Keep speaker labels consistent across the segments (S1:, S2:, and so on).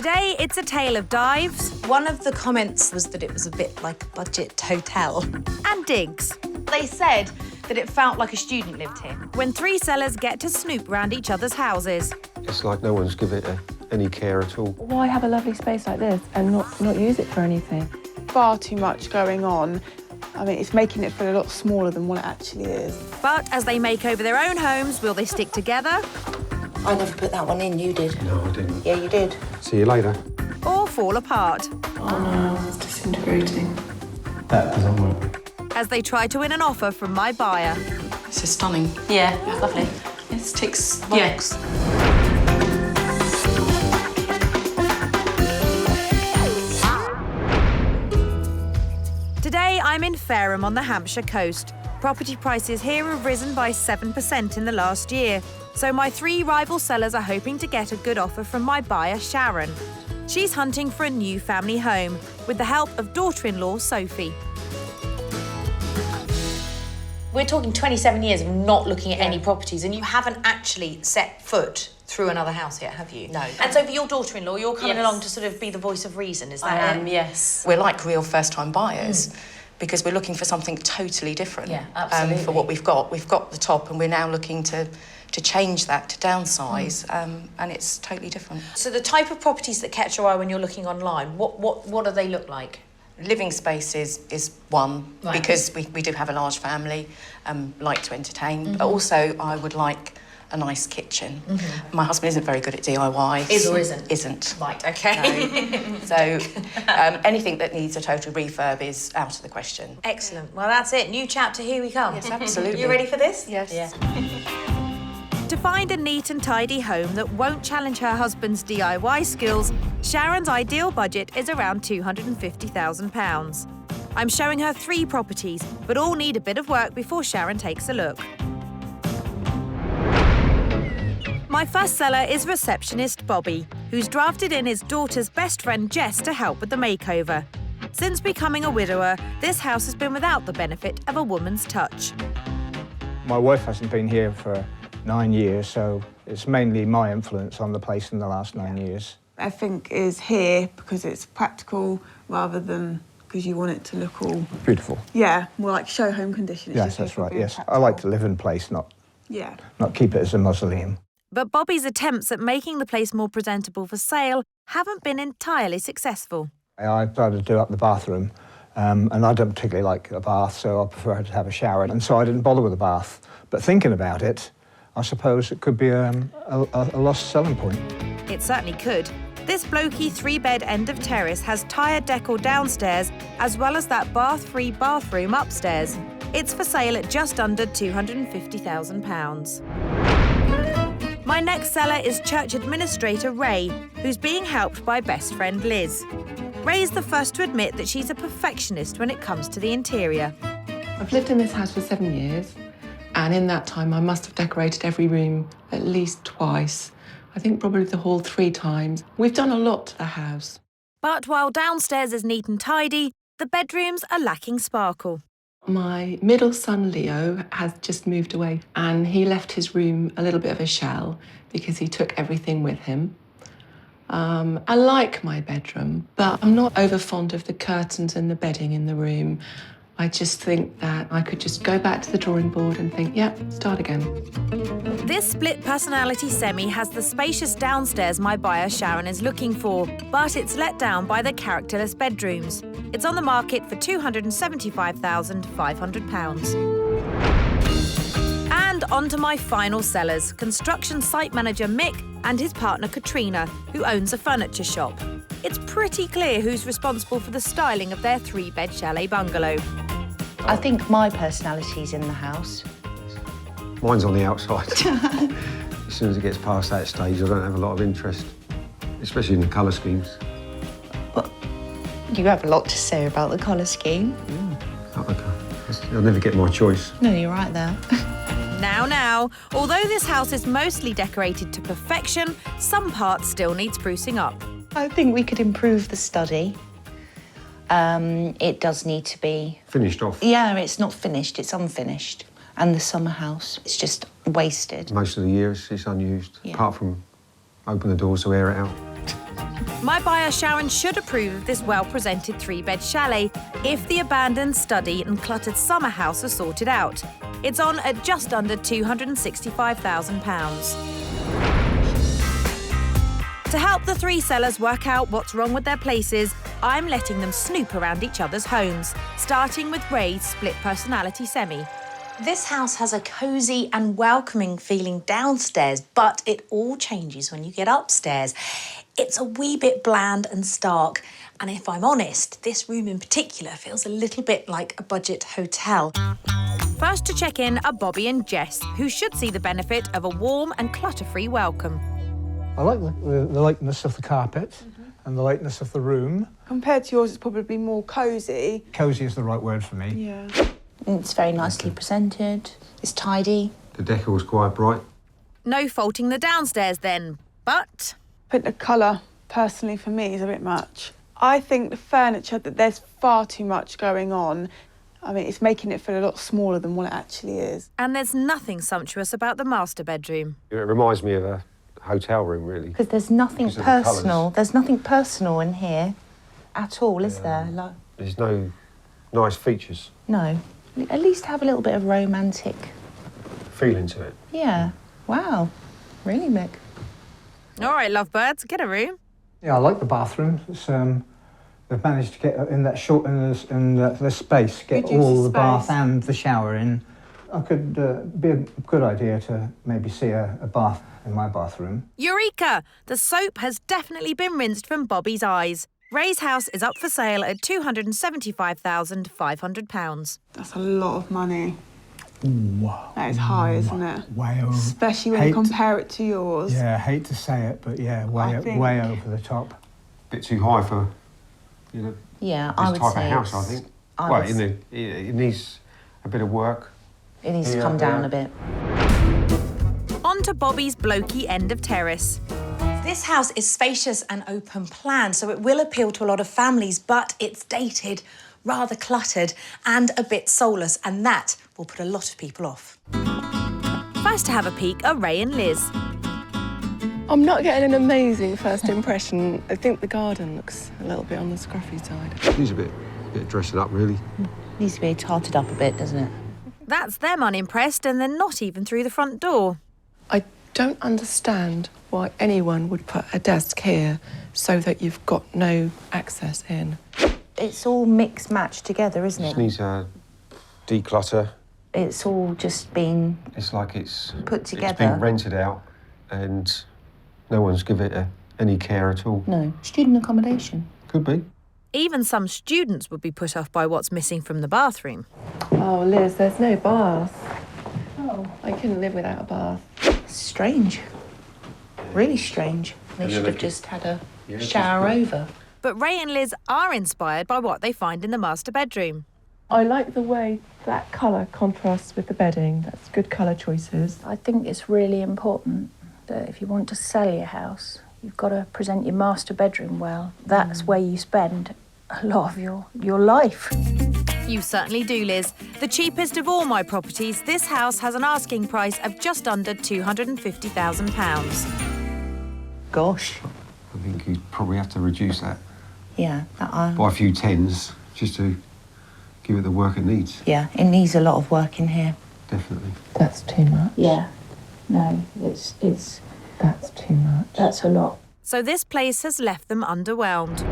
S1: Today, it's a tale of dives.
S2: One of the comments was that it was a bit like a budget hotel.
S1: And digs.
S2: They said that it felt like a student lived here.
S1: When three sellers get to snoop round each other's houses.
S3: It's like no one's given it any care at all.
S4: Why have a lovely space like this and not use it for anything?
S5: Far too much going on. I mean, it's making it feel a lot smaller than what it actually is.
S1: But as they make over their own homes, will they stick together?
S6: I never put that one in, you did.
S3: No, I didn't.
S6: Yeah, you did.
S3: See you later.
S1: Or fall apart?
S4: Oh no, it's disintegrating.
S3: That doesn't work.
S1: As they try to win an offer from my buyer.
S7: This is stunning.
S6: Yeah, lovely.
S7: This ticks the box.
S1: Today, I'm in Fareham on the Hampshire coast. Property prices here have risen by 7% in the last year. So my three rival sellers are hoping to get a good offer from my buyer, Sharon. She's hunting for a new family home with the help of daughter-in-law, Sophie.
S2: We're talking 27 years of not looking at any properties, and you haven't actually set foot through another house yet, have you?
S6: No.
S2: And so for your daughter-in-law, you're coming
S6: Yes.
S2: along to sort of be the voice of reason, is that
S6: I
S2: it?
S6: am, yes.
S7: We're like real first-time buyers because we're looking for something totally different
S2: Yeah, absolutely.
S7: for what we've got. We've got the top and we're now looking to change that, to downsize, and it's totally different.
S2: So the type of properties that catch your eye when you're looking online, what do they look like?
S7: Living space is one,
S2: Right.
S7: because we do have a large family, like to entertain, but also I would like a nice kitchen. My husband isn't very good at DIY.
S2: Is or isn't?
S7: Isn't.
S2: Right, okay.
S7: No. So anything that needs a total refurb is out of the question.
S2: Excellent. Well, that's it. New chapter, here we come.
S7: Yes, absolutely.
S2: You ready for this?
S7: Yes.
S2: Yeah.
S1: To find a neat and tidy home that won't challenge her husband's DIY skills, Sharon's ideal budget is around £250,000. I'm showing her three properties, but all need a bit of work before Sharon takes a look. My first seller is receptionist Bobby, who's drafted in his daughter's best friend Jess to help with the makeover. Since becoming a widower, this house has been without the benefit of a woman's touch.
S8: My wife hasn't been here for 9 years, so it's mainly my influence on the place in the last 9 years.
S5: I think is here because it's practical rather than because you want it to look all...
S8: Beautiful.
S5: Yeah, more like show home condition. It's
S8: Yes,
S5: just
S8: that's
S5: here for
S8: right,
S5: being
S8: yes. I
S5: practical.
S8: like to live in place, not
S5: Yeah.
S8: keep it as a mausoleum.
S1: But Bobby's attempts at making the place more presentable for sale haven't been entirely successful.
S8: I tried to do up the bathroom, and I don't particularly like a bath, so I prefer to have a shower, and so I didn't bother with a bath. But thinking about it, I suppose it could be a lost selling point.
S1: It certainly could. This blokey three-bed end of terrace has tired decor downstairs, as well as that bath-free bathroom upstairs. It's for sale at just under £250,000. My next seller is church administrator Ray, who's being helped by best friend Liz. Ray's the first to admit that she's a perfectionist when it comes to the interior.
S4: I've lived in this house for 7 years, and in that time I must have decorated every room at least twice. I think probably the hall 3 times. We've done a lot to the house.
S1: But while downstairs is neat and tidy, the bedrooms are lacking sparkle.
S4: My middle son, Leo, has just moved away, and he left his room a little bit of a shell because he took everything with him. I like my bedroom, but I'm not over fond of the curtains and the bedding in the room. I just think that I could just go back to the drawing board and think, yeah, start again.
S1: This split personality semi has the spacious downstairs my buyer Sharon is looking for, but it's let down by the characterless bedrooms. It's on the market for £275,500. And on to my final sellers, construction site manager Mick and his partner Katrina, who owns a furniture shop. It's pretty clear who's responsible for the styling of their 3-bed chalet bungalow.
S6: I think my personality's in the house.
S3: Mine's on the outside. As soon as it gets past that stage, I don't have a lot of interest, especially in the colour schemes.
S6: You have a lot to say about the colour scheme.
S3: Oh, okay. I'll never get my choice.
S6: No, you're right there.
S1: Now, although this house is mostly decorated to perfection, some parts still need sprucing up.
S6: I think we could improve the study. It does need to be...
S3: Finished off.
S6: Yeah, it's not finished, it's unfinished. And the summer house, it's just wasted.
S3: Most of the year it's unused,
S6: Yeah.
S3: apart from open the doors to air it out.
S1: My buyer Sharon should approve of this well-presented 3-bed chalet if the abandoned study and cluttered summer house are sorted out. It's on at just under £265,000. To help the 3 sellers work out what's wrong with their places, I'm letting them snoop around each other's homes, starting with Ray's split personality semi.
S2: This house has a cosy and welcoming feeling downstairs, but it all changes when you get upstairs. It's a wee bit bland and stark, and if I'm honest, this room in particular feels a little bit like a budget hotel.
S1: First to check in are Bobby and Jess, who should see the benefit of a warm and clutter-free welcome.
S8: I like the lightness of the carpet and the lightness of the room.
S5: Compared to yours, it's probably more cosy.
S8: Cosy is the right word for me.
S5: Yeah.
S6: It's very nicely presented. It's tidy.
S3: The decor's quite bright.
S1: No faulting the downstairs then, but...
S5: I think the colour, personally for me, is a bit much. I think the furniture, that there's far too much going on. I mean, it's making it feel a lot smaller than what it actually is.
S1: And there's nothing sumptuous about the master bedroom.
S3: It reminds me of a hotel room, really.
S6: Because there's nothing
S3: Because of the
S6: personal.
S3: colours.
S6: There's nothing personal in here at all, is there? Like,
S3: There's no nice features,
S6: no. At least have a little bit of romantic.
S3: feeling to it.
S6: Yeah. Wow. Really, Mick?
S1: All right, lovebirds, get a room.
S8: Yeah, I like the bathroom. It's, they've managed to get in that short in the space, get
S5: Reduce
S8: all
S5: the
S8: the bath
S5: space.
S8: and the shower in. I could be a good idea to maybe see a bath in my bathroom.
S1: Eureka! The soap has definitely been rinsed from Bobby's eyes. Ray's house is up for sale at £275,500.
S5: That's a lot of money.
S8: Wow.
S5: That is high, isn't it?
S8: Way over.
S5: Especially when you compare it to yours.
S8: Yeah, I hate to say it, but yeah,
S5: I think-
S8: way over the top.
S3: Bit too high for, you know,
S6: Yeah,
S3: this
S6: I would
S3: type
S6: say
S3: of house, I
S6: it's-
S3: think.
S6: I
S3: Well,
S6: would
S3: it needs a bit of work.
S6: It needs to
S3: Yeah,
S6: come down
S3: yeah.
S6: a bit.
S1: On to Bobby's blokey end of terrace.
S2: This house is spacious and open plan, so it will appeal to a lot of families, but it's dated, rather cluttered and a bit soulless, and that will put a lot of people off.
S1: First to have a peek are Ray and Liz.
S4: I'm not getting an amazing first impression. I think the garden looks a little bit on the scruffy side.
S3: Needs a bit of dressing up, really.
S6: Needs to be tarted up a bit, doesn't it?
S1: That's them unimpressed, and they're not even through the front door.
S4: I don't understand why anyone would put a desk here so that you've got no access in.
S6: It's all mixed matched together, isn't
S3: Just
S6: it?
S3: needs a declutter.
S6: It's all just been
S3: It's like it's
S6: put
S3: It's
S6: together.
S3: been rented out, and no one's given it any care at all.
S6: No, student accommodation.
S3: Could be.
S1: Even some students would be put off by what's missing from the bathroom.
S4: Oh, Liz, there's no bath. Oh, I couldn't live without a bath.
S6: Strange. Really strange. They should have just had a shower over.
S1: But Ray and Liz are inspired by what they find in the master bedroom.
S4: I like the way that colour contrasts with the bedding. That's good colour choices.
S9: I think it's really important that if you want to sell your house, you've got to present your master bedroom well. That's where you spend a lot of your life.
S1: You certainly do, Liz. The cheapest of all my properties, this house has an asking price of just under £250,000.
S6: Gosh.
S3: I think you'd probably have to reduce that
S6: Yeah,
S3: by a few tens just to give it the work it needs.
S6: yeah, it needs a lot of work in here.
S3: Definitely.
S4: That's too much.
S9: Yeah. No, it's
S4: That's too much.
S9: that's a lot.
S1: So this place has left them underwhelmed.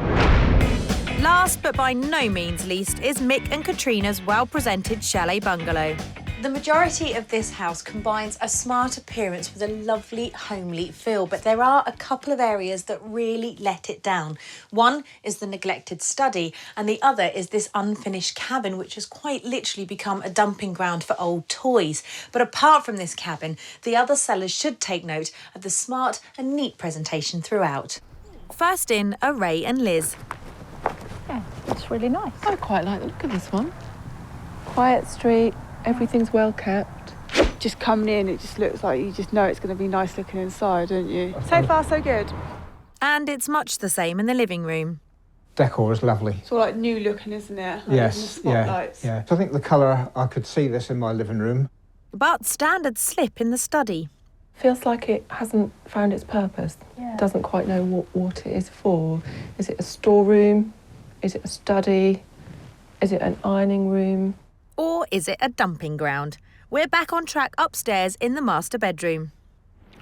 S1: Last but by no means least is Mick and Katrina's well-presented chalet bungalow.
S2: The majority of this house combines a smart appearance with a lovely, homely feel, but there are a couple of areas that really let it down. One is the neglected study, and the other is this unfinished cabin, which has quite literally become a dumping ground for old toys. But apart from this cabin, the other sellers should take note of the smart and neat presentation throughout.
S1: First in are Ray and Liz.
S9: Yeah, it's really nice.
S4: I quite like the look of this one. Quiet street, everything's well kept.
S5: Just coming in, it just looks like you just know it's going to be nice looking inside, don't you? So far, so good.
S1: And it's much the same in the living room.
S8: Decor is lovely.
S5: It's all like new looking, isn't it? Like
S8: Yes,
S5: even the spotlights.
S8: yeah. So I think the colour, I could see this in my living room.
S1: But standards slip in the study.
S4: Feels like it hasn't found its purpose.
S9: Yeah.
S4: Doesn't quite know what it is for. Is it a storeroom? Is it a study? Is it an ironing room?
S1: Or is it a dumping ground? We're back on track upstairs in the master bedroom.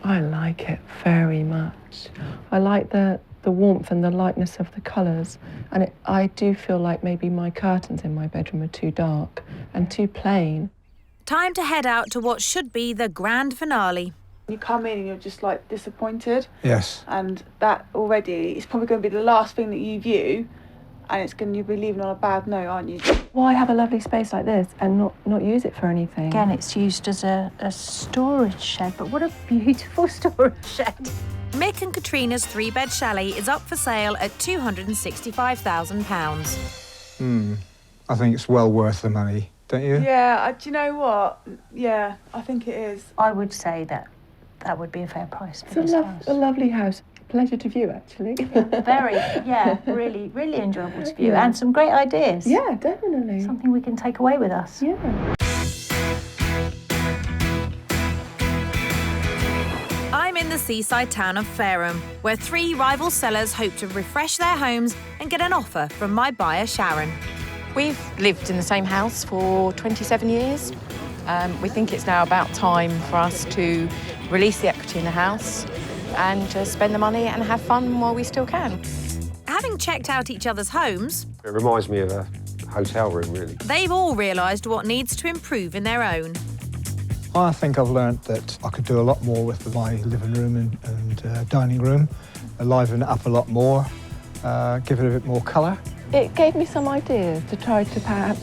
S4: I like it very much. I like the warmth and the lightness of the colours. And I do feel like maybe my curtains in my bedroom are too dark and too plain.
S1: Time to head out to what should be the grand finale.
S5: You come in and you're just like disappointed.
S8: Yes.
S5: And that already is probably going to be the last thing that you view, and you'll be leaving on a bad note, aren't you?
S4: Why have a lovely space like this and not use it for anything?
S9: Again, it's used as a storage shed, but what a beautiful storage shed.
S1: Mick and Katrina's 3-bed chalet is up for sale at £265,000.
S8: I think it's well worth the money, don't you?
S5: Yeah, do you know what? Yeah, I think it is.
S9: I would say that would be a fair price for
S4: It's
S9: this house.
S4: a lovely house. Pleasure to view, actually.
S9: Very, yeah, really, really enjoyable to view.
S4: Yeah.
S9: And some great ideas.
S4: Yeah, definitely.
S9: Something we can take away with us.
S4: Yeah.
S1: I'm in the seaside town of Fareham, where 3 rival sellers hope to refresh their homes and get an offer from my buyer, Sharon.
S7: We've lived in the same house for 27 years. We think it's now about time for us to release the equity in the house and spend the money and have fun while we still can.
S1: Having checked out each other's homes,
S3: It reminds me of a hotel room, really.
S1: they've all realised what needs to improve in their own.
S8: I think I've learnt that I could do a lot more with my living room and dining room, liven it up a lot more, give it a bit more colour.
S4: It gave me some ideas to try to perhaps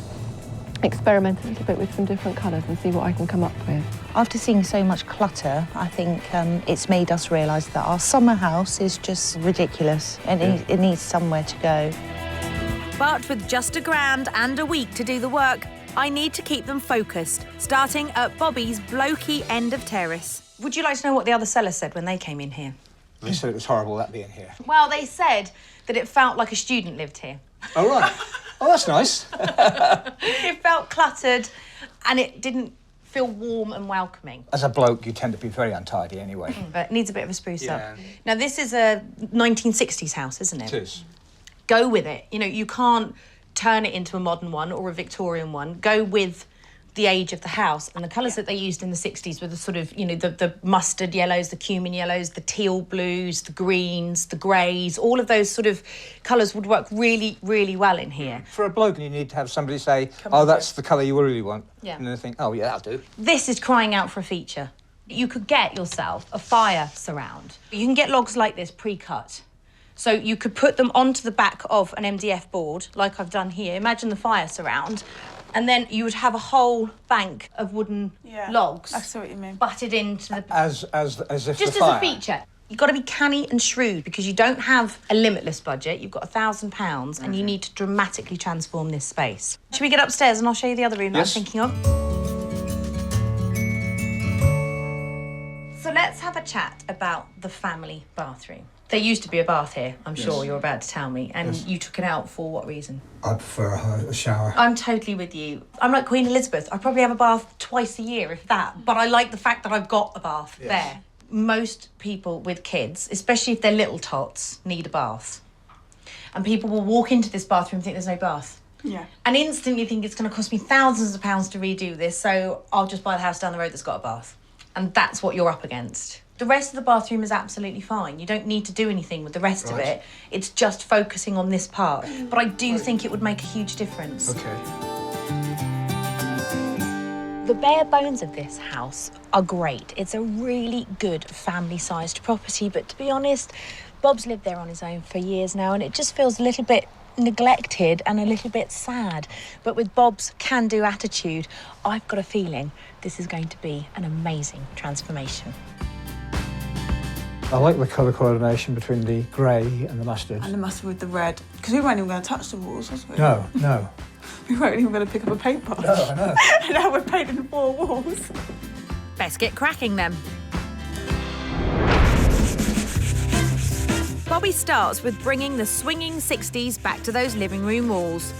S4: experiment a little bit with some different colours and see what I can come up with.
S6: After seeing so much clutter, I think it's made us realise that our summer house is just ridiculous and it needs somewhere to go.
S1: But with just £1,000 and a week to do the work, I need to keep them focused, starting at Bobby's blokey end of terrace.
S2: Would you like to know what the other sellers said when they came in here?
S8: They said it was horrible, that being here.
S2: Well, they said that it felt like a student lived here.
S8: Oh, right. Oh, that's nice.
S2: It felt cluttered and it didn't feel warm and welcoming.
S8: As a bloke, you tend to be very untidy anyway.
S2: But it needs a bit of a spruce
S8: Yeah.
S2: up. Now, this is a 1960s house, isn't it?
S8: It is.
S2: Go with it. You know, you can't turn it into a modern one or a Victorian one. Go with the age of the house. And the colours that they used in the 60s were the sort of, you know, the mustard yellows, the cumin yellows, the teal blues, the greens, the greys. All of those sort of colours would work really, really well in here.
S8: For a bloke, you need to have somebody say, oh, that's the colour you really want.
S2: Yeah.
S8: And then they think, oh, yeah, that'll do.
S2: This is crying out for a feature. You could get yourself a fire surround. You can get logs like this pre-cut. So you could put them onto the back of an MDF board, like I've done here. Imagine the fire surround. And then you would have a whole bank of wooden logs.
S5: I see what you mean.
S2: Butted into the...
S8: As if
S2: Just
S8: the fire.
S2: as a feature. You've got to be canny and shrewd because you don't have a limitless budget. You've got £1,000 and you need to dramatically transform this space. Should we get upstairs and I'll show you the other room that I'm thinking of? So let's have a chat about the family bathroom. There used to be a bath here, I'm sure you're about to tell me, and you took it out for what reason?
S8: I prefer a shower.
S2: I'm totally with you. I'm like Queen Elizabeth. I probably have a bath twice a year, if that. But I like the fact that I've got a bath there. Most people with kids, especially if they're little tots, need a bath. And people will walk into this bathroom and think there's no bath.
S5: Yeah.
S2: And instantly think it's going to cost me thousands of pounds to redo this, so I'll just buy the house down the road that's got a bath. And that's what you're up against. The rest of the bathroom is absolutely fine. You don't need to do anything with the rest of it. It's just focusing on this part. But I do think it would make a huge difference.
S8: Okay.
S2: The bare bones of this house are great. It's a really good family-sized property, but to be honest, Bob's lived there on his own for years now, and it just feels a little bit neglected and a little bit sad. But with Bob's can-do attitude, I've got a feeling this is going to be an amazing transformation.
S8: I like the colour coordination between the grey and the mustard.
S5: And the mustard with the red. Because we weren't even going to touch the walls, was we?
S8: No.
S5: We weren't even going to pick up a paintbrush.
S8: No, I know.
S5: And now we're painting 4 walls.
S1: Best get cracking then. Bobby starts with bringing the swinging 60s back to those living room walls.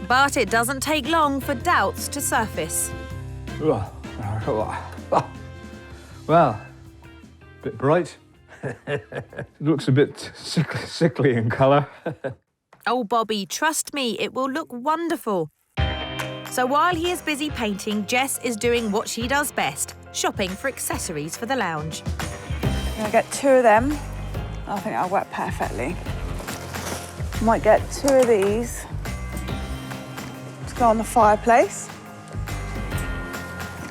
S1: But it doesn't take long for doubts to surface.
S8: Well, Bit bright. It looks a bit sickly in colour.
S1: Oh, Bobby, trust me, it will look wonderful. So while he is busy painting, Jess is doing what she does best, shopping for accessories for the lounge.
S5: I'm going to get 2 of them. I think that'll work perfectly. Might get 2 of these to go on the fireplace.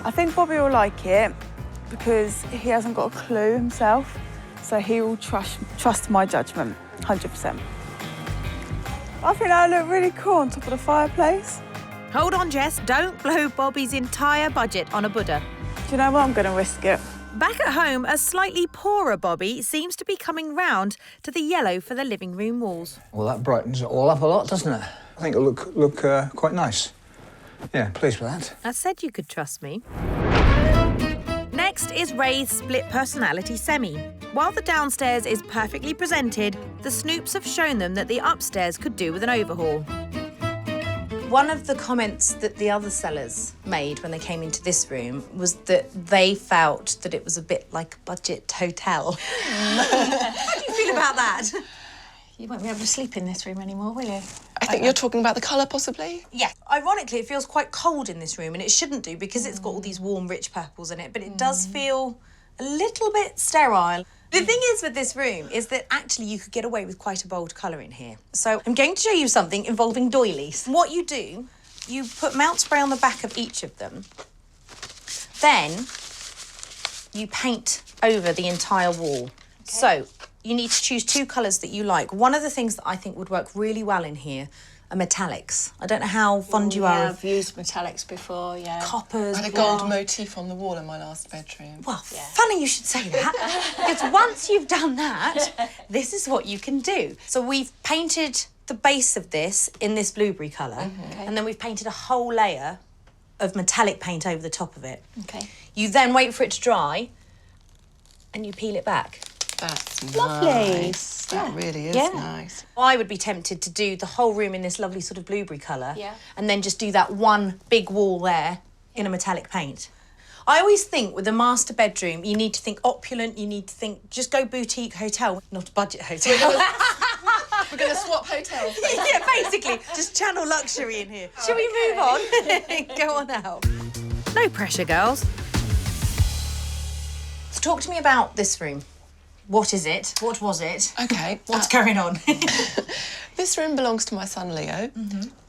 S5: I think Bobby will like it because he hasn't got a clue himself, so he will trust my judgment, 100%. I think that'll look really cool on top of the fireplace.
S1: Hold on, Jess, don't blow Bobby's entire budget on a Buddha.
S5: Do you know what? I'm going to risk it.
S1: Back at home, a slightly poorer Bobby seems to be coming round to the yellow for the living room walls.
S8: Well, that brightens it all up a lot, doesn't it? I think it'll look quite nice. Yeah, pleased with that.
S1: I said you could trust me. Next is Ray's split personality semi. While the downstairs is perfectly presented, the Snoops have shown them that the upstairs could do with an overhaul.
S2: One of the comments that the other sellers made when they came into this room was that they felt that it was a bit like a budget hotel. How do you feel about that?
S9: You won't be able to sleep in this room anymore, will you?
S10: I think you're talking about the colour, possibly?
S2: Yeah. Ironically, it feels quite cold in this room, and it shouldn't do because it's got all these warm, rich purples in it, but it does feel a little bit sterile. The thing is with this room is that actually you could get away with quite a bold colour in here. So I'm going to show you something involving doilies. What you do, you put mount spray on the back of each of them. Then you paint over the entire wall. Okay. So you need to choose 2 colours that you like. One of the things that I think would work really well in here are metallics. I don't know how fond you are of...
S9: I've used metallics before, yeah.
S2: Coppers.
S10: I had a gold motif on the wall in my last bedroom.
S2: Well, funny you should say that, because once you've done that, this is what you can do. So we've painted the base of this in this blueberry colour, and then we've painted a whole layer of metallic paint over the top of it.
S9: Okay.
S2: You then wait for it to dry, and you peel it back.
S10: That's
S2: Lovely.
S10: nice. That really is nice.
S2: I would be tempted to do the whole room in this lovely sort of blueberry colour, and then just do that one big wall there in a metallic paint. I always think with a master bedroom, you need to think opulent, you need to think, just go boutique hotel, not a budget hotel.
S10: We're going to swap hotels.
S2: Yeah, basically, just channel luxury in here. Shall we move on? Go on out.
S1: No pressure, girls.
S2: So talk to me about this room. What is it? What was it?
S10: OK.
S2: What's going on?
S10: This room belongs to my son, Leo,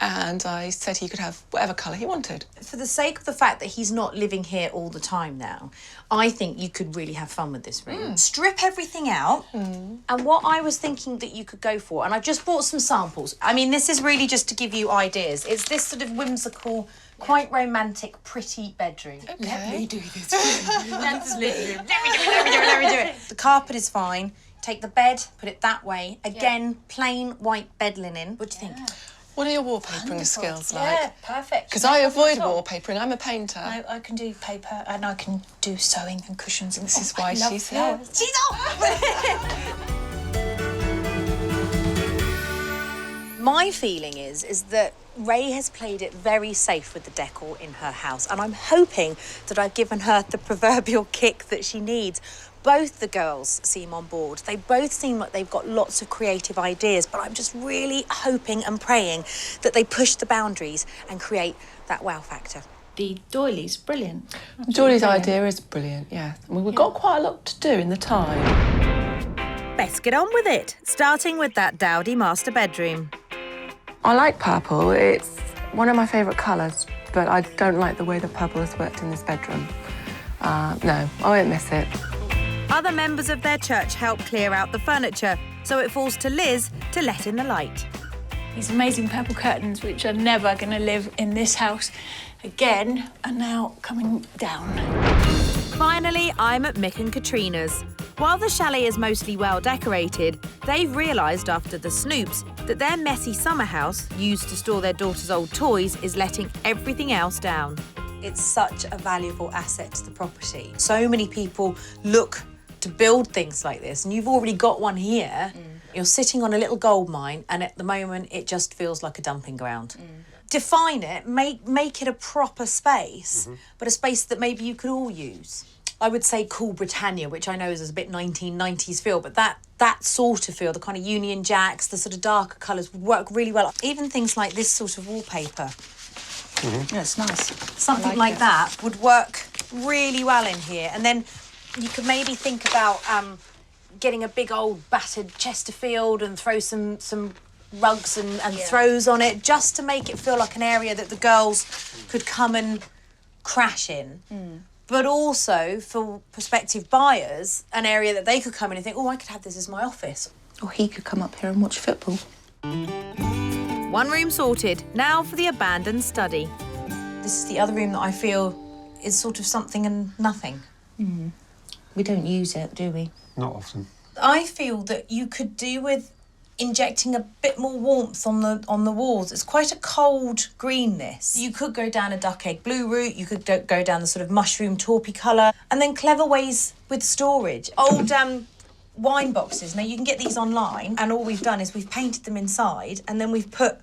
S10: and I said he could have whatever colour he wanted.
S2: For the sake of the fact that he's not living here all the time now, I think you could really have fun with this room. Strip everything out, and what I was thinking that you could go for, and I've just bought some samples. I mean, this is really just to give you ideas. It's this sort of whimsical, quite romantic, pretty bedroom.
S10: Okay.
S2: Let me do this. Let me do it. The carpet is fine. Take the bed, put it that way. Again, plain white bed linen. What do you think?
S10: What are your wallpapering skills like?
S9: Yeah, perfect.
S10: Because I avoid wallpapering. I'm a painter.
S9: I can do paper and I can do sewing and cushions. And
S10: This is why she's here.
S2: She's off! My feeling is that Ray has played it very safe with the decor in her house, and I'm hoping that I've given her the proverbial kick that she needs. Both the girls seem on board. They both seem like they've got lots of creative ideas, but I'm just really hoping and praying that they push the boundaries and create that wow factor.
S9: The doily's brilliant.
S10: Julie's idea is brilliant, yeah. I mean, we've got quite a lot to do in the time.
S1: Let's get on with it, starting with that dowdy master bedroom.
S4: I like purple. It's one of my favourite colours, but I don't like the way the purple has worked in this bedroom. No, I won't miss it.
S1: Other members of their church help clear out the furniture, so it falls to Liz to let in the light.
S9: These amazing purple curtains, which are never going to live in this house again, are now coming down.
S1: Finally, I'm at Mick and Katrina's. While the chalet is mostly well decorated, they've realised after the Snoops that their messy summer house, used to store their daughter's old toys, is letting everything else down.
S2: It's such a valuable asset to the property. So many people look to build things like this, and you've already got one here. You're sitting on a little gold mine, and at the moment it just feels like a dumping ground. Define it, make it a proper space, but a space that maybe you could all use. I would say cool Britannia, which I know is a bit 1990s feel, but that sort of feel, the kind of Union Jacks, the sort of darker colours would work really well. Even things like this sort of wallpaper.
S6: Yeah, it's nice.
S2: Something like that would work really well in here. And then you could maybe think about getting a big old battered Chesterfield and throw some rugs and throws on it, just to make it feel like an area that the girls could come and crash in. But also, for prospective buyers, an area that they could come in and think, oh, I could have this as my office.
S6: Or he could come up here and watch football.
S1: One room sorted. Now for the abandoned study.
S2: This is the other room that I feel is sort of something and nothing.
S6: We don't use it, do we?
S3: Not often.
S2: I feel that you could do with injecting a bit more warmth on the walls. It's quite a cold green, this. You could go down a duck egg blue route, you could go down the sort of mushroom taupey colour, and then clever ways with storage. Old wine boxes. Now, you can get these online, and all we've done is we've painted them inside, and then we've put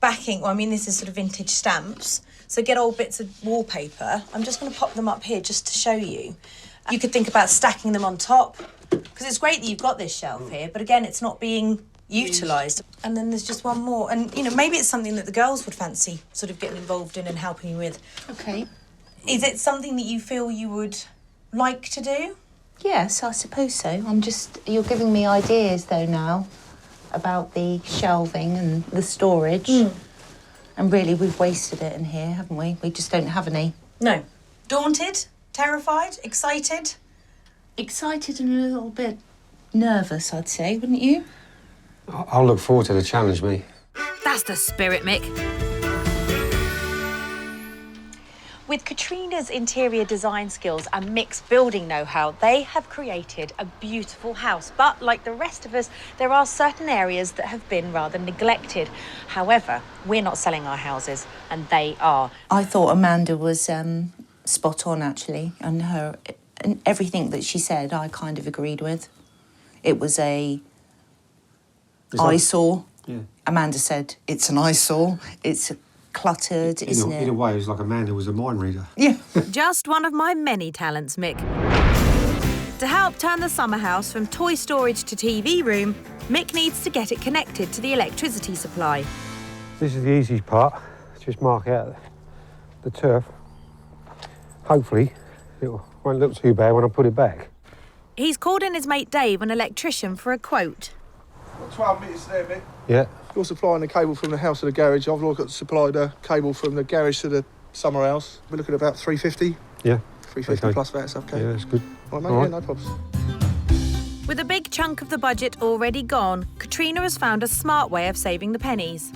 S2: backing, well, I mean, this is sort of vintage stamps, so get old bits of wallpaper. I'm just going to pop them up here just to show you. You could think about stacking them on top, because it's great that you've got this shelf here, but again, it's not being utilised. And then there's just one more. And, you know, maybe it's something that the girls would fancy sort of getting involved in and helping you with.
S6: Okay.
S2: Is it something that you feel you would like to do?
S6: Yes, I suppose so. You're giving me ideas, though, now, about the shelving and the storage. And really, we've wasted it in here, haven't we? We just don't have any.
S2: No. Daunted? Terrified? Excited?
S6: Excited and a little bit nervous, I'd say, wouldn't you?
S3: I'll look forward to the challenge, me.
S1: That's the spirit, Mick.
S2: With Katrina's interior design skills and Mick's building know-how, they have created a beautiful house. But like the rest of us, there are certain areas that have been rather neglected. However, we're not selling our houses, and they are.
S6: I thought Amanda was spot on, actually, and everything that she said, I kind of agreed with. It was a eyesore.
S3: Yeah.
S6: Amanda said, it's an eyesore. It's cluttered, isn't it?
S3: In a way, it was like Amanda was a mind reader.
S6: Yeah.
S1: Just one of my many talents, Mick. To help turn the summer house from toy storage to TV room, Mick needs to get it connected to the electricity supply.
S3: This is the easy part. Just mark out the turf. Hopefully, it won't look too bad when I put it back.
S1: He's called in his mate Dave, an electrician, for a quote.
S11: 12 metres there, Mick.
S3: Yeah.
S11: You're supplying the cable from the house to the garage. I've got supplied the cable from the garage to the summer house. We're looking at about 350.
S3: Yeah.
S11: 350
S3: okay.
S11: plus that's okay.
S3: Yeah, that's good.
S11: Right, mate,
S3: All right.
S11: yeah, no problems.
S1: With a big chunk of the budget already gone, Katrina has found a smart way of saving the pennies.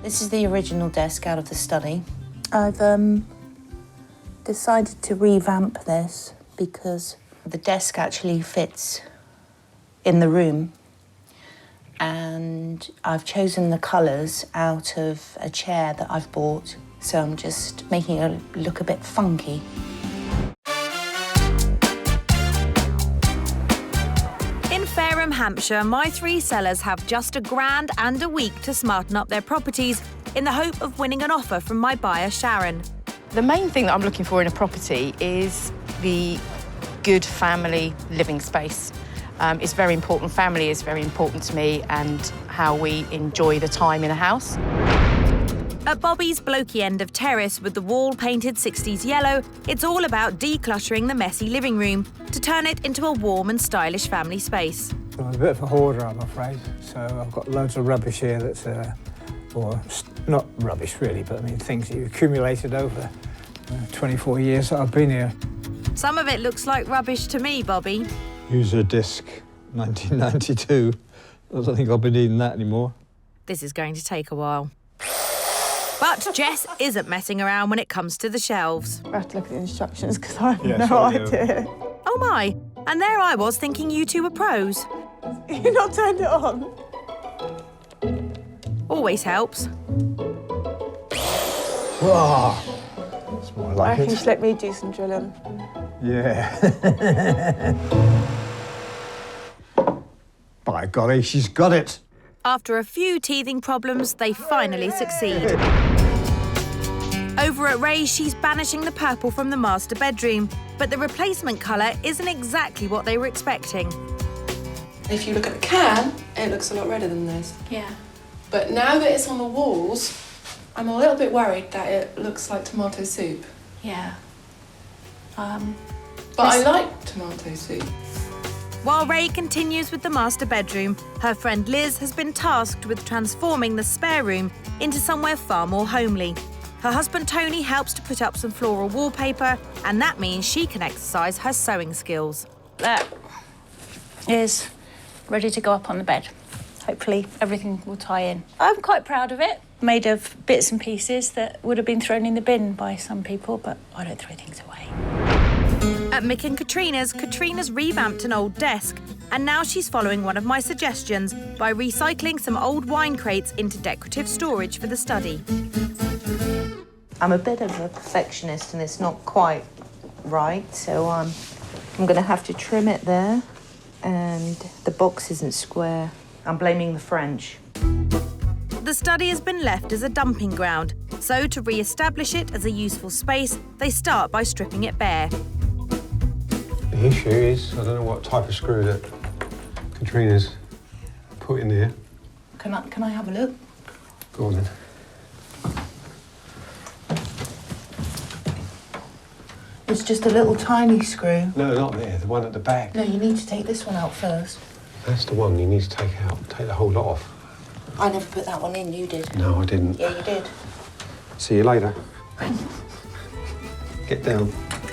S6: This is the original desk out of the study. I've decided to revamp this because the desk actually fits in the room. And I've chosen the colours out of a chair that I've bought, so I'm just making it look a bit funky.
S1: In Fareham, Hampshire, my three sellers have just a grand and a week to smarten up their properties in the hope of winning an offer from my buyer, Sharon.
S7: The main thing that I'm looking for in a property is the good family living space. It's very important. Family is very important to me, and how we enjoy the time in a house.
S1: At Bobby's blokey end of terrace with the wall painted 60s yellow, it's all about decluttering the messy living room to turn it into a warm and stylish family space.
S8: I'm a bit of a hoarder, I'm afraid, so I've got loads of rubbish here that's, not rubbish really, but I mean things that you've accumulated over 24 years that I've been here.
S1: Some of it looks like rubbish to me, Bobby.
S8: User disc, 1992. I don't think I'll be needing that anymore.
S1: This is going to take a while. But Jess isn't messing around when it comes to the shelves.
S5: I have to look at the instructions because I have no idea.
S1: Oh my, and there I was thinking you two were pros.
S5: You're not turned it on.
S1: Always helps.
S8: Whoa. It's more
S5: I
S8: like
S5: reckon you
S8: it.
S5: should let me do some drilling.
S8: Yeah. By golly, she's got it.
S1: After a few teething problems, they finally succeed. Over at Ray's, she's banishing the purple from the master bedroom. But the replacement colour isn't exactly what they were expecting.
S10: If you look at the can, it looks a lot redder than this.
S9: Yeah.
S10: But now that it's on the walls, I'm a little bit worried that it looks like tomato soup.
S9: Yeah.
S10: But I like tomato soup.
S1: While Ray continues with the master bedroom, her friend Liz has been tasked with transforming the spare room into somewhere far more homely. Her husband Tony helps to put up some floral wallpaper, and that means she can exercise her sewing skills.
S9: That is ready to go up on the bed. Hopefully everything will tie in. I'm quite proud of it. Made of bits and pieces that would have been thrown in the bin by some people, but I don't throw things away.
S1: At Mick and Katrina's, Katrina's revamped an old desk, and now she's following one of my suggestions by recycling some old wine crates into decorative storage for the study.
S6: I'm a bit of a perfectionist and it's not quite right, so I'm going to have to trim it there, and the box isn't square. I'm blaming the French.
S1: The study has been left as a dumping ground, so to re-establish it as a useful space, they start by stripping it bare.
S3: The issue is, I don't know what type of screw that Katrina's put in there.
S6: Can I have a look?
S3: Go on then.
S6: It's just a little tiny screw.
S3: No, not there, the one at the back.
S6: No, you need to take this one out first.
S3: That's the one you need to take out. Take the whole lot off.
S6: I never put that one in, you did.
S3: No, I didn't.
S6: Yeah, you did.
S3: See you later. Get down.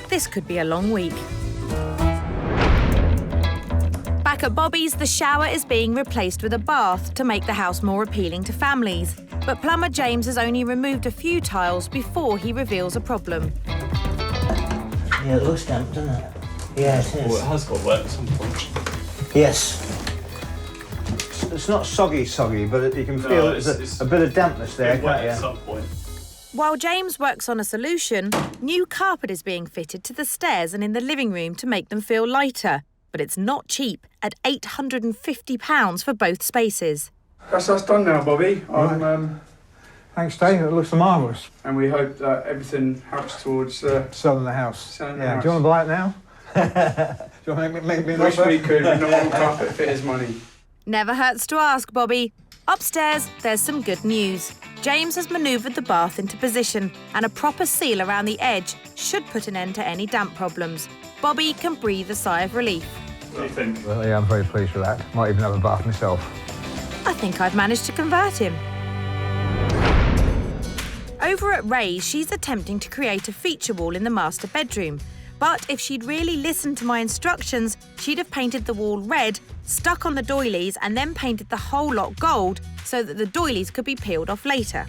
S1: This could be a long week. Back at Bobby's, the shower is being replaced with a bath to make the house more appealing to families. But plumber James has only removed a few tiles before he reveals a problem.
S12: Yeah, it looks damp, doesn't it? Yeah, it is.
S13: Well, it has got wet at some point.
S12: Yes.
S8: It's not soggy, but you can feel there's a bit of dampness there, can't you?
S13: At some point.
S1: While James works on a solution, new carpet is being fitted to the stairs and in the living room to make them feel lighter. But it's not cheap, at £850 for both spaces.
S14: That's us done now, Bobby.
S8: Thanks, Dave. It looks marvellous.
S14: And we hope that everything helps towards
S8: selling the house.
S14: Selling the
S8: yeah.
S14: house.
S8: Do you want to buy it now? Do you want to make me an
S14: Wish
S8: offer?
S14: we could, but not on carpet fit his money.
S1: Never hurts to ask, Bobby. Upstairs, there's some good news. James has manoeuvred the bath into position, and a proper seal around the edge should put an end to any damp problems. Bobby can breathe a sigh of relief.
S13: What do you think?
S8: Well, yeah, I'm very pleased with that. Might even have a bath myself.
S1: I think I've managed to convert him. Over at Ray's, she's attempting to create a feature wall in the master bedroom. But if she'd really listened to my instructions, she'd have painted the wall red, stuck on the doilies, and then painted the whole lot gold so that the doilies could be peeled off later.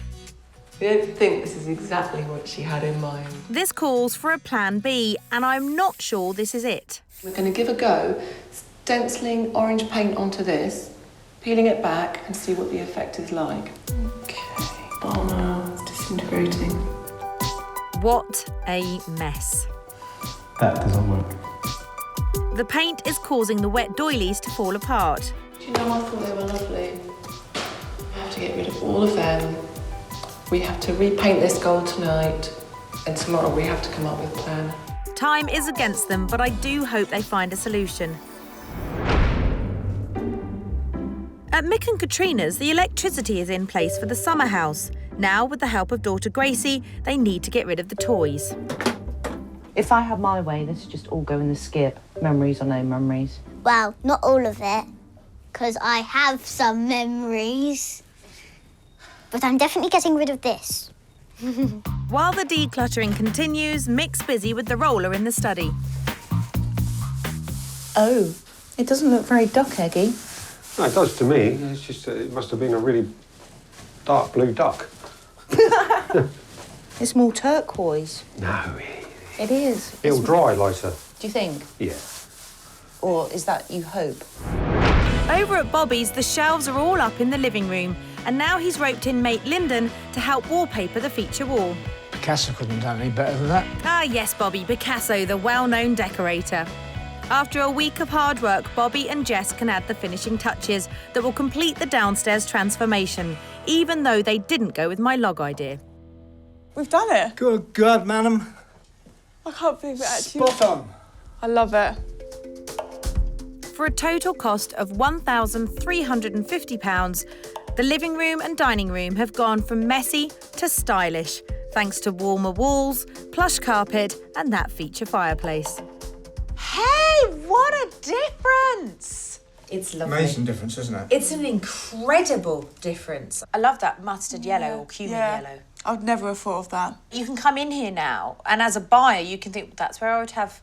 S10: I don't think this is exactly what she had in mind.
S1: This calls for a plan B, and I'm not sure this is it.
S10: We're going to give a go, stenciling orange paint onto this, peeling it back and see what the effect is like. Okay. Oh no, it's disintegrating.
S1: What a mess.
S13: That doesn't work.
S1: The paint is causing the wet doilies to fall apart.
S10: Do you know, I thought they were lovely. We have to get rid of all of them. We have to repaint this gold tonight, and tomorrow we have to come up with a plan.
S1: Time is against them, but I do hope they find a solution. At Mick and Katrina's, the electricity is in place for the summer house. Now, with the help of daughter Gracie, they need to get rid of the toys.
S6: If I had my way, this would just all go in the skip. Memories or no memories.
S15: Well, not all of it, because I have some memories. But I'm definitely getting rid of this.
S1: While the decluttering continues, Mick's busy with the roller in the study.
S6: Oh, it doesn't look very duck-eggy.
S3: No, it does to me. It's just it must have been a really dark blue duck.
S6: It's more turquoise.
S3: No,
S6: It is.
S3: it'll dry later.
S6: Do you think?
S3: Yeah.
S6: Or is that you hope?
S1: Over at Bobby's, the shelves are all up in the living room, and now he's roped in mate Lyndon to help wallpaper the feature wall.
S12: Picasso couldn't have done any better than that.
S1: Ah, yes, Bobby, Picasso, the well-known decorator. After a week of hard work, Bobby and Jess can add the finishing touches that will complete the downstairs transformation, even though they didn't go with my log idea.
S5: We've done it.
S12: Good God, madam.
S5: I can't believe it actually.
S8: Spot on.
S5: I love it.
S1: For a total cost of £1,350, the living room and dining room have gone from messy to stylish, thanks to warmer walls, plush carpet and that feature fireplace.
S2: Hey, what a difference! It's lovely.
S8: Amazing difference, isn't it?
S2: It's an incredible difference. I love that mustard yellow or cumin yellow.
S5: I would never have thought of that.
S2: You can come in here now, and as a buyer, you can think that's where I would have.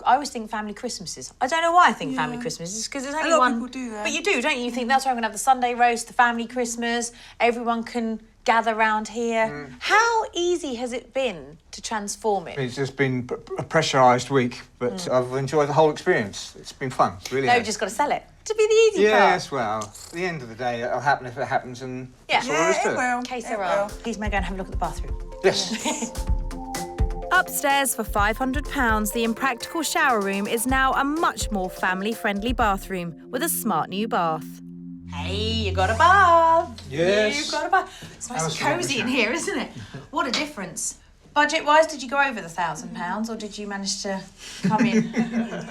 S2: I always think family Christmases. I don't know why I think family Christmases, because there's only
S5: lot of
S2: one.
S5: people do that.
S2: But you do, don't you? You think that's where I'm going to have the Sunday roast, the family Christmas. Everyone can gather round here. How easy has it been to transform it?
S8: It's just been a pressurised week, but I've enjoyed the whole experience. It's been fun, really.
S2: No,
S8: has.
S2: you've just got to sell it to be the easy part.
S8: Yes, well, at the end of the day, it'll happen if it happens, and that's all there is to it.
S5: will.
S2: Case there are. Please, may I go and have a look at the bathroom?
S8: Yes.
S1: Upstairs for £500, the impractical shower room is now a much more family-friendly bathroom with a smart new bath.
S2: Hey, you got a bath.
S8: Yes.
S2: You've got a bath. It's nice and
S8: Absolutely.
S2: cosy in here, isn't it? What a difference. Budget-wise, did you go over the £1,000 or did you manage to come in?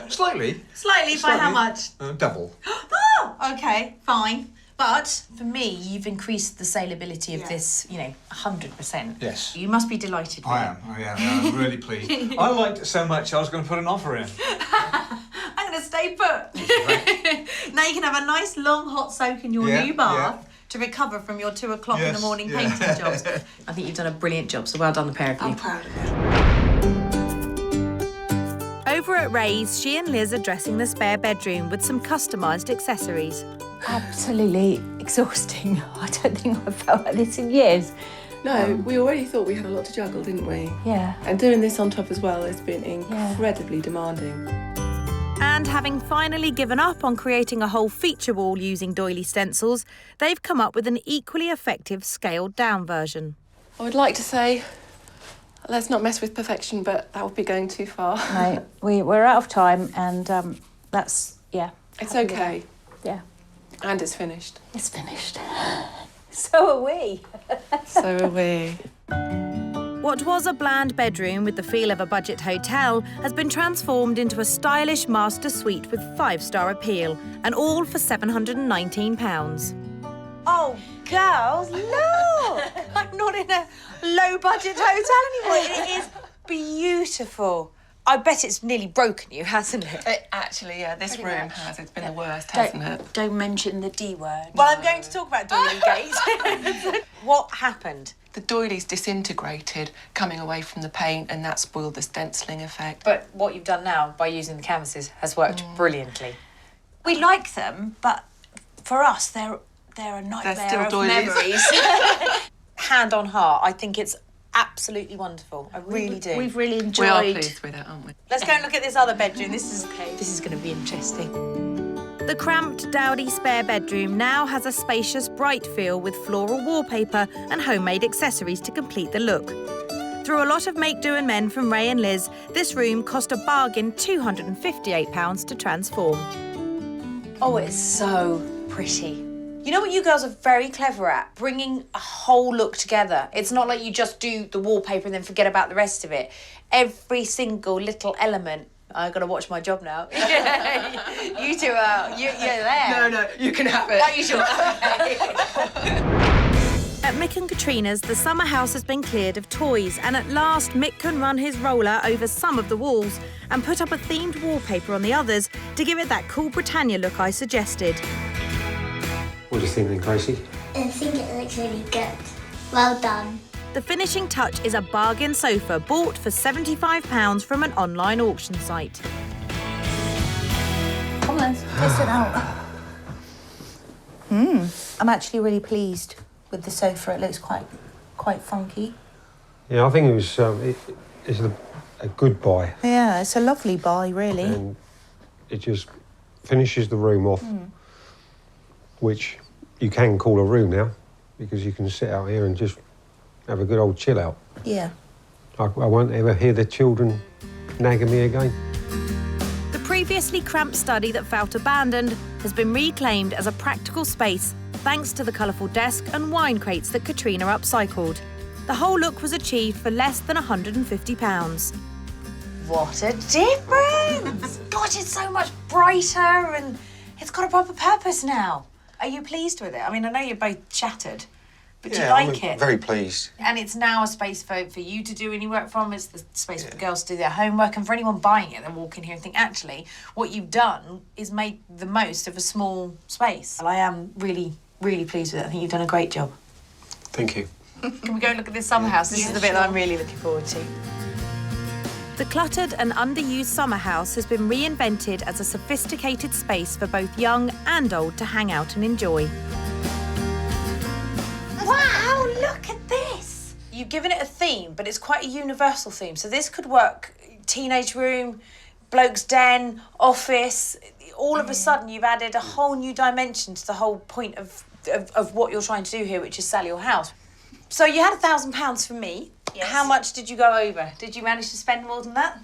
S8: Slightly.
S2: Slightly, by how much?
S8: Double.
S2: Oh, okay, fine. But for me, you've increased the saleability of this, 100%.
S8: Yes.
S2: You must be delighted with
S8: I am. I'm really pleased. I liked it so much, I was going to put an offer in.
S2: I'm going to stay put. Now you can have a nice long hot soak in your new bath to recover from your 2 o'clock in the morning painting jobs. I think you've done a brilliant job, so well done the pair of you.
S5: I'm proud of it.
S1: Over at Ray's, she and Liz are dressing the spare bedroom with some customised accessories.
S9: Absolutely exhausting. I don't think I've felt like this in years.
S10: No, we already thought we had a lot to juggle, didn't we?
S9: Yeah.
S10: And doing this on top as well has been incredibly demanding.
S1: And having finally given up on creating a whole feature wall using doily stencils, they've come up with an equally effective scaled-down version.
S10: I would like to say, let's not mess with perfection, but that would be going too far.
S9: No, we're out of time, and that's,
S10: It's
S9: happy with
S10: okay.
S9: that. Yeah.
S10: And it's finished.
S9: It's finished. So are we.
S10: So are we.
S1: What was a bland bedroom with the feel of a budget hotel has been transformed into a stylish master suite with 5-star appeal, and all for £719.
S2: Oh, girls, look! I'm not in a low-budget hotel anymore. It is beautiful. I bet it's nearly broken you, hasn't it?
S10: Actually, this room has. It's been the worst,
S9: Don't,
S10: hasn't it?
S9: don't mention the D word.
S2: Well, I'm going to talk about Doily Gate. What happened?
S10: The doilies disintegrated coming away from the paint, and that spoiled the stenciling effect.
S2: But what you've done now by using the canvases has worked brilliantly. We like them, but for us, they're a nightmare
S10: still
S2: of
S10: doilies.
S2: memories. Hand on heart, I think it's absolutely wonderful. I really do.
S9: We've really enjoyed.
S10: We are pleased with it, aren't we?
S2: Let's go and look at this other bedroom. This is going to be interesting.
S1: The cramped, dowdy spare bedroom now has a spacious, bright feel with floral wallpaper and homemade accessories to complete the look. Through a lot of make-do and men from Ray and Liz, this room cost a bargain £258 to transform.
S2: Oh, it's so pretty. You know what you girls are very clever at? Bringing a whole look together. It's not like you just do the wallpaper and then forget about the rest of it. Every single little element. I've got to watch my job now. You two are, you're there.
S10: No, you can have it.
S2: Are you sure?
S1: At Mick and Katrina's, the summer house has been cleared of toys, and at last Mick can run his roller over some of the walls and put up a themed wallpaper on the others to give it that cool Britannia look I suggested.
S3: What do you think then, Gracie?
S15: I think it looks really good. Well done.
S1: The finishing touch is a bargain sofa bought for £75 from an online auction site.
S6: Come on, let's test it out. I'm actually really pleased with the sofa. It looks quite funky.
S3: Yeah, I think it was it's a good buy.
S6: Yeah, it's a lovely buy, really.
S3: And it just finishes the room off, which you can call a room now, because you can sit out here and just have a good old chill out.
S6: Yeah.
S3: I won't ever hear the children nagging me again.
S1: The previously cramped study that felt abandoned has been reclaimed as a practical space thanks to the colourful desk and wine crates that Katrina upcycled. The whole look was achieved for less than £150.
S2: What a difference! God, it's so much brighter and it's got a proper purpose now. Are you pleased with it? I mean, I know you're both shattered, but do you like it?
S3: Very pleased.
S2: And it's now a space for you to do any work from. It's the space for the girls to do their homework, and for anyone buying it, they'll walk in here and think, actually, what you've done is made the most of a small space. I am really, really pleased with it. I think you've done a great job.
S3: Thank you.
S2: Can we go and look at this summer house? This is the bit that I'm really looking forward to.
S1: The cluttered and underused summer house has been reinvented as a sophisticated space for both young and old to hang out and enjoy.
S2: Wow, look at this! You've given it a theme, but it's quite a universal theme. So this could work teenage room, bloke's den, office. All of a sudden, you've added a whole new dimension to the whole point of what you're trying to do here, which is sell your house. So you had £1,000 from me. Yes. How much did you go over? Did you manage to spend more than that?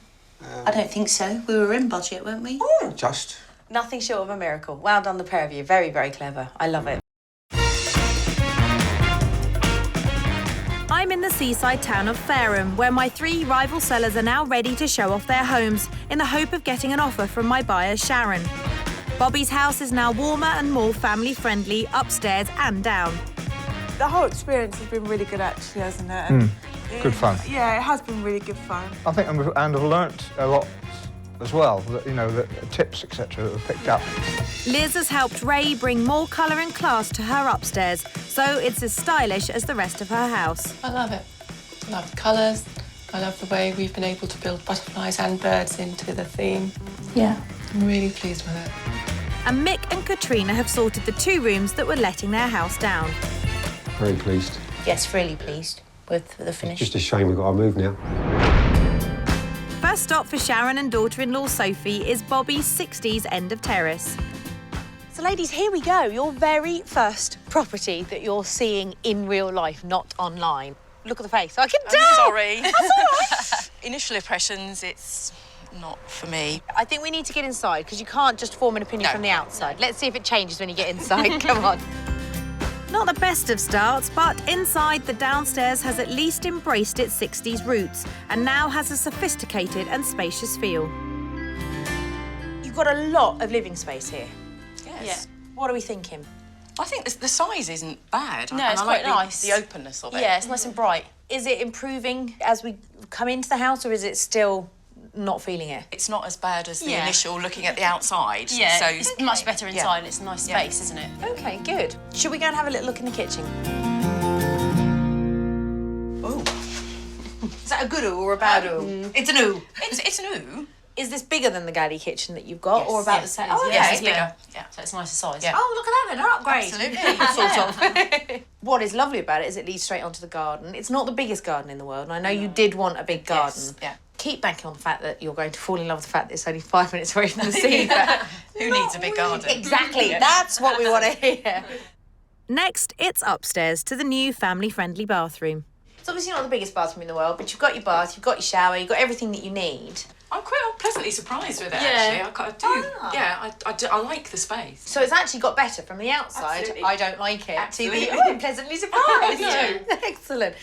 S6: I don't think so. We were in budget, weren't we?
S3: Just.
S2: Nothing short of a miracle. Well done, the pair of you. Very, very clever. I love it.
S1: I'm in the seaside town of Fareham, where my 3 rival sellers are now ready to show off their homes in the hope of getting an offer from my buyer, Sharon. Bobby's house is now warmer and more family-friendly, upstairs and down.
S5: The whole experience has been really good, actually, hasn't it? And
S8: good fun.
S5: Yeah, it has been really good fun.
S8: I think I've learnt a lot as well, that, you know, the tips, etc., that I've picked up.
S1: Liz has helped Ray bring more colour and class to her upstairs, so it's as stylish as the rest of her house.
S4: I love it. I love the colours. I love the way we've been able to build butterflies and birds into the theme.
S9: Yeah.
S4: I'm really pleased with it.
S1: And Mick and Katrina have sorted the 2 rooms that were letting their house down.
S3: Very pleased.
S6: Yes, really pleased with the finish.
S3: Just a shame we've got to move now.
S1: First stop for Sharon and daughter-in-law Sophie is Bobby's 60s end of terrace.
S2: So, ladies, here we go. Your very first property that you're seeing in real life, not online. Look at the face. I can tell.
S7: I'm sorry.
S2: That's all right.
S7: Initial impressions, it's not for me.
S2: I think we need to get inside, because you can't just form an opinion from the outside. Let's see if it changes when you get inside. Come on.
S1: Not the best of starts, but inside, the downstairs has at least embraced its 60s roots and now has a sophisticated and spacious feel.
S2: You've got a lot of living space here.
S7: Yes.
S2: Yeah. What are we thinking?
S7: I think the size isn't bad.
S9: No,
S7: and
S9: it's
S7: I like
S9: quite nice.
S7: The openness of it.
S9: Yeah, it's nice and bright.
S2: Is it improving as we come into the house, or is it still not feeling it?
S7: It's not as bad as the initial looking at the outside.
S9: Yeah,
S7: so
S9: it's much better inside and it's a nice space, isn't it?
S2: OK, good. Should we go and have a little look in the kitchen?
S7: Oh.
S2: Is that a good oo or a bad oo? It's an oo.
S7: It's an oo.
S2: Is this bigger than the galley kitchen that you've got, or about the same?
S9: Oh,
S2: okay.
S7: Yes, it's bigger. Yeah.
S9: So it's nicer size.
S7: Yeah.
S2: Oh, look at that, they're upgrades.
S7: Absolutely.
S2: Sort of. What is lovely about it is it leads straight onto the garden. It's not the biggest garden in the world, and I know you did want a big garden.
S7: Yes, yeah.
S2: Keep banking on the fact that you're going to fall in love with the fact that it's only 5 minutes away from the sea. But
S7: Who needs a big garden?
S2: Exactly, that's what we want to hear.
S1: Next, it's upstairs to the new family-friendly bathroom.
S2: It's obviously not the biggest bathroom in the world, but you've got your bath, you've got your shower, you've got everything that you need.
S7: I'm pleasantly surprised with it,
S2: Yeah.
S7: actually. I do. Yeah, I like the space.
S2: So it's actually got better from the outside.
S7: Absolutely.
S2: I don't like it.
S7: Absolutely.
S2: To be pleasantly surprised.
S7: Yeah.
S2: Excellent.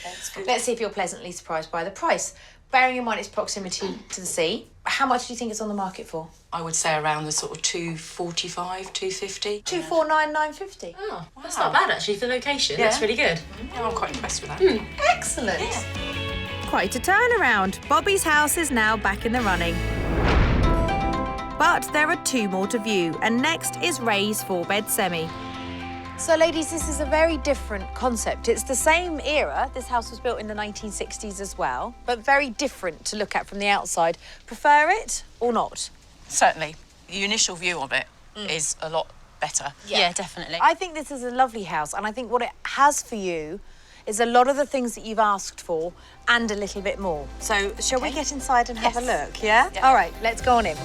S2: Let's see if you're pleasantly surprised by the price. Bearing in mind its proximity to the sea, how much do you think it's on the market for?
S7: I would say around the sort of 245, 250.
S2: 249,950.
S9: Oh, that's not bad actually for the location.
S7: Yeah.
S9: That's really good.
S7: Yeah, I'm quite impressed with that.
S2: Excellent.
S1: Quite a turnaround. Bobby's house is now back in the running. But there are 2 more to view, and next is Ray's 4-bed semi.
S2: So, ladies, this is a very different concept. It's the same era. This house was built in the 1960s as well, but very different to look at from the outside. Prefer it or not?
S7: Certainly. The initial view of it is a lot better.
S9: Yeah, definitely.
S2: I think this is a lovely house, and I think what it has for you is a lot of the things that you've asked for and a little bit more. So, shall we get inside and have a look, yeah? All right, let's go on in.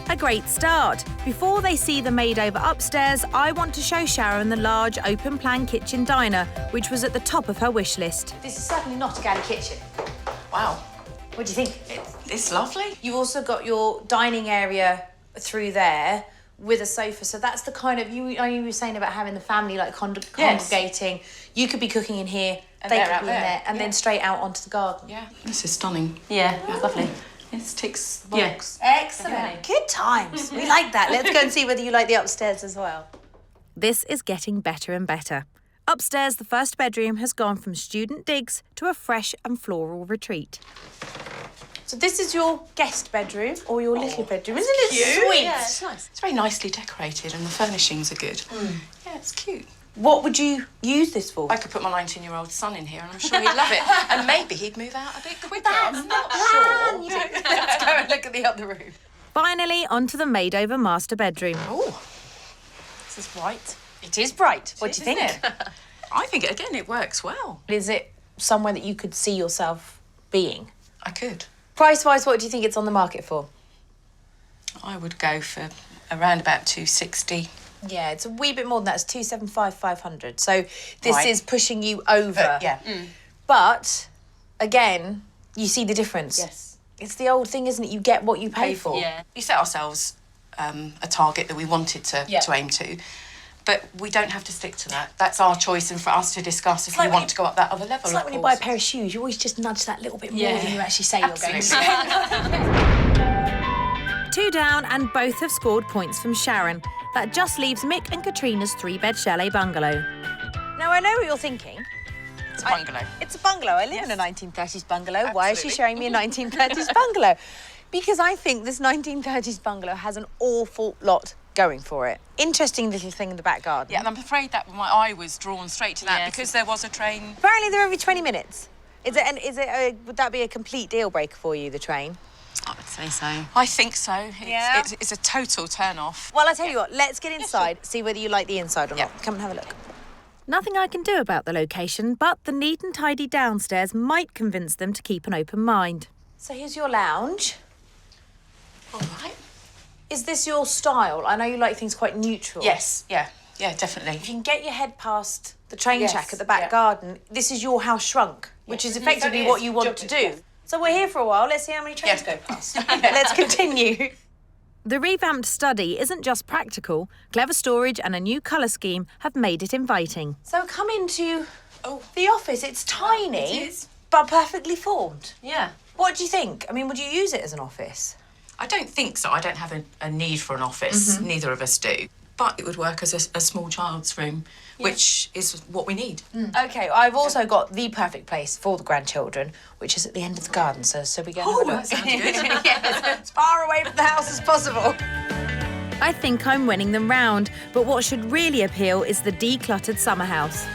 S1: A great start. Before they see the made-over upstairs, I want to show Sharon the large open-plan kitchen diner, which was at the top of her wish list.
S2: This is certainly not a galley kitchen.
S7: Wow.
S2: What do you think?
S7: It's lovely.
S2: You've also got your dining area through there with a sofa. So that's the kind of, you were saying about having the family like congregating. You could be cooking in here,
S7: And
S2: they
S7: they're
S2: could
S7: out
S2: be in
S7: there.
S2: there, and then straight out onto the garden.
S7: Yeah. This is stunning.
S9: Yeah, it's lovely.
S7: This ticks the box.
S2: Excellent. Good times. We like that. Let's go and see whether you like the upstairs as well.
S1: This is getting better and better. Upstairs, the first bedroom has gone from student digs to a fresh and floral retreat.
S2: So this is your guest bedroom or your little bedroom. Isn't it sweet?
S7: Yeah, it's nice. It's very nicely decorated and the furnishings are good. Yeah, it's cute.
S2: What would you use this for?
S7: I could put my 19-year-old son in here and I'm sure he'd love it. And maybe he'd move out a bit quicker. I'm not sure.
S2: Let's go and look at the other room.
S1: Finally, onto the made-over master bedroom.
S7: Oh, this is bright.
S2: It is bright. What do you think?
S7: I think, again, it works well.
S2: Is it somewhere that you could see yourself being?
S7: I could.
S2: Price-wise, what do you think it's on the market for?
S7: I would go for around about 260.
S2: Yeah, it's a wee bit more than that. It's 275, 500. So this is pushing you over.
S7: Yeah.
S2: But, again, you see the difference.
S7: Yes.
S2: It's the old thing, isn't it? You get what you pay for.
S7: Yeah. We set ourselves a target that we wanted to aim to, but we don't have to stick to that. That's our choice and for us to discuss if we want to go up that other level.
S2: It's like when you buy a pair of shoes, you always just nudge that little bit more than you actually say you're going to.
S1: 2 down and both have scored points from Sharon. That just leaves Mick and Katrina's 3-bed chalet bungalow.
S2: Now, I know what you're thinking.
S7: It's a bungalow.
S2: It's a bungalow. I live in a 1930s bungalow. Why is she showing me a 1930s bungalow? Because I think this 1930s bungalow has an awful lot going for it. Interesting little thing in the back garden.
S7: Yeah, and I'm afraid that my eye was drawn straight to that because there was a train.
S2: Apparently they're every 20 minutes. Would that be a complete deal breaker for you, the train?
S7: I would say so. I think so. It's a total turn-off.
S2: Well, I tell you what, let's get inside, see whether you like the inside or not. Come and have a look.
S1: Nothing I can do about the location, but the neat and tidy downstairs might convince them to keep an open mind.
S2: So here's your lounge.
S7: All right.
S2: Is this your style? I know you like things quite neutral.
S7: Yes, yeah, definitely.
S2: If you can get your head past the train track at the back garden, this is your house shrunk, which is effectively what you want to do. So we're here for a while. Let's see how many trains go past. Let's continue.
S1: The revamped study isn't just practical. Clever storage and a new colour scheme have made it inviting.
S2: So come into the office. It's tiny, but perfectly formed.
S7: Yeah.
S2: What do you think? I mean, would you use it as an office?
S7: I don't think so. I don't have a need for an office. Neither of us do. But it would work as a small child's room, which is what we need.
S2: OK, I've also got the perfect place for the grandchildren, which is at the end of the garden. So we go and have a look.
S7: That sounds good.
S2: Yes, as far away from the house as possible.
S1: I think I'm winning them round, but what should really appeal is the decluttered summer house.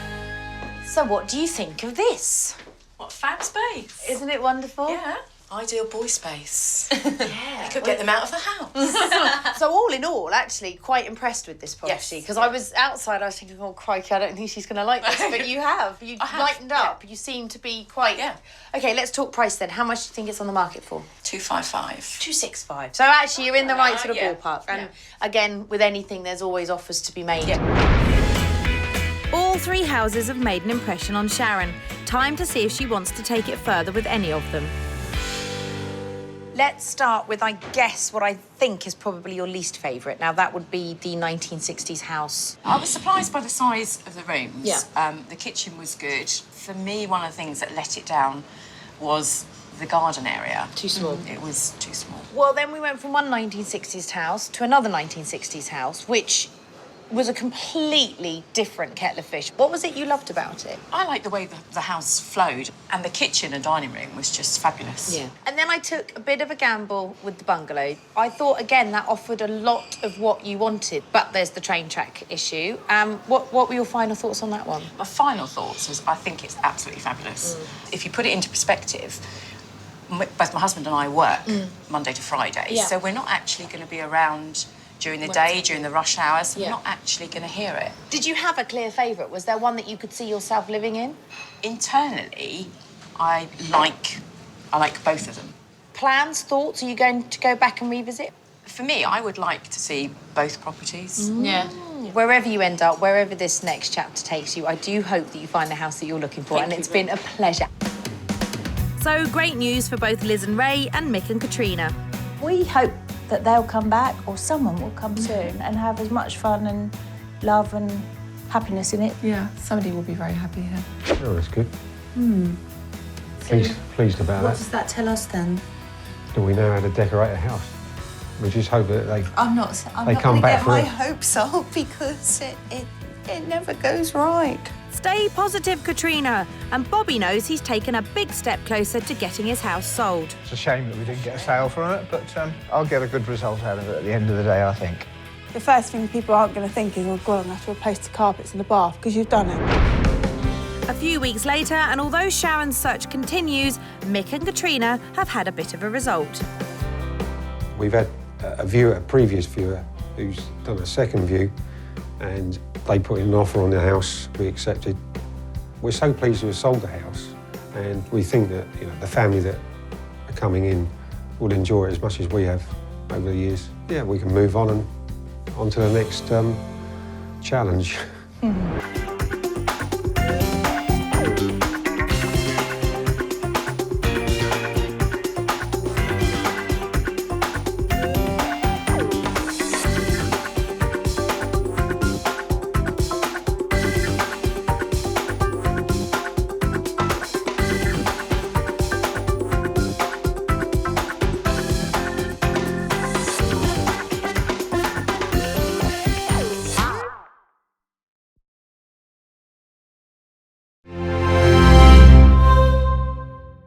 S2: So what do you think of this?
S7: What fab space.
S2: Isn't it wonderful?
S7: Yeah. Ideal boy space. Yeah. You could get them out of the house.
S2: So all in all, actually, quite impressed with this property. Because I was outside, I was thinking, oh, crikey, I don't think she's going to like this. But you have. You lightened up. You seem to be quite...
S7: Yeah.
S2: OK, let's talk price then. How much do you think it's on the market for?
S7: 255.
S2: 265. So actually, you're in the right sort of ballpark. And again, with anything, there's always offers to be made.
S1: All 3 houses have made an impression on Sharon. Time to see if she wants to take it further with any of them.
S2: Let's start with, I guess, what I think is probably your least favourite. Now, that would be the 1960s house.
S7: I was surprised by the size of the rooms. Yeah. The kitchen was good. For me, one of the things that let it down was the garden area.
S2: Too small.
S7: It was too small.
S2: Well, then we went from one 1960s house to another 1960s house, which was a completely different kettle of fish. What was it you loved about it?
S7: I liked the way the house flowed, and the kitchen and dining room was just fabulous.
S2: Yeah. And then I took a bit of a gamble with the bungalow. I thought, again, that offered a lot of what you wanted, but there's the train track issue. What were your final thoughts on that one?
S7: My final thoughts was I think it's absolutely fabulous. If you put it into perspective, both my husband and I work Monday to Friday, so we're not actually going to be around during the day, during the rush hours. We're not actually going to hear it.
S2: Did you have a clear favourite? Was there one that you could see yourself living in?
S7: Internally, I like both of them.
S2: Plans, thoughts? Are you going to go back and revisit?
S7: For me, I would like to see both properties.
S2: Yeah. Wherever you end up, wherever this next chapter takes you, I do hope that you find the house that you're looking for, and it's been a pleasure.
S1: So, great news for both Liz and Ray and Mick and Katrina.
S9: We hope that they'll come back, or someone will come soon and have as much fun and love and happiness in it.
S4: Yeah, somebody will be very happy here.
S3: Oh, that's good. Pleased about
S6: What
S3: that.
S6: does that tell us then?
S3: Do we know how to decorate a house? We just hope that they
S9: I'm not
S3: come
S9: going to
S3: back
S9: get
S3: for
S9: my
S3: it.
S9: hopes up because it never goes right.
S1: Stay positive, Katrina. And Bobby knows he's taken a big step closer to getting his house sold.
S8: It's a shame that we didn't get a sale from it, but I'll get a good result out of it at the end of the day, I think.
S5: The first thing people aren't going to think is, oh God, I'm going to have to replace the carpets in the bath, because you've done it.
S1: A few weeks later, and although Sharon's search continues, Mick and Katrina have had a bit of a result.
S3: We've had a previous viewer, who's done a second view, and they put in an offer on the house. We accepted. We're so pleased to have sold the house, and we think that the family that are coming in will enjoy it as much as we have over the years. Yeah, we can move on and on to the next challenge.